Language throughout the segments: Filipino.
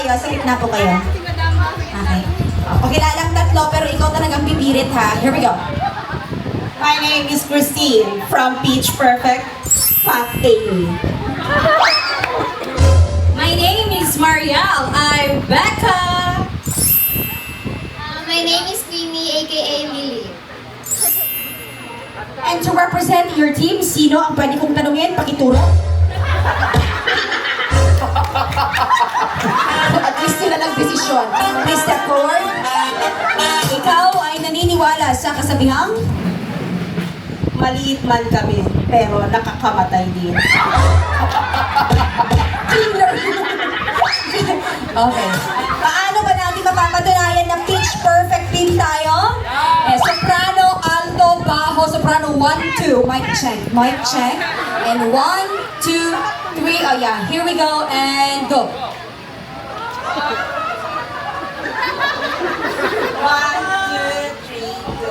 kayo? Sa gitna po kayo? Okay. Pakilalang tatlo, pero ikaw talagang pipirit ha. Here we go. My name is Christine from Peach Perfect Fat Amy. My name is Marielle. I'm Becca. My name is Queenie, aka Lily. And to represent your team, sino ang pwede kong tanungin? Pakituro. At least sila lang desisyon. Please step forward. Ikaw ay naniniwala sa kasabihang? Maliit man kami, pero nakakamatay din. Killer. Okay. Paano ba natin mapapatunayan na pitch perfect team tayo? Soprano, alto, bajo, soprano, 1, 2. Mic check. Mic check. And 1, 2, 3. Oh yeah. Here we go and go. 1, 2, 3, go.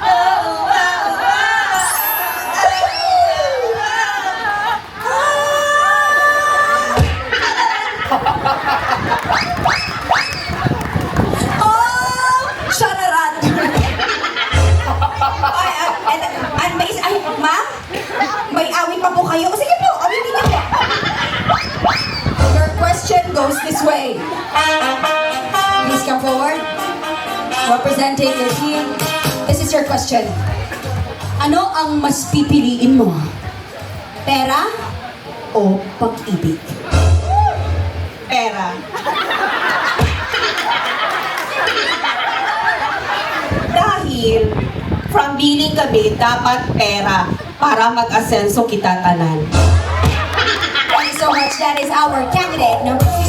Oh, wow, Oh! Shanarat! Ay, ma'am? May awit pa po kayo? O, sige po, awitin niyo po. Your question goes this way. Please come forward. Representing your team. This is your question. Ano ang mas pipiliin mo? Pera o pag-ibig? pera. Dahil from billing kami, dapat pera para mag-asenso kita tanan. Thank you so much. That is our candidate number 2.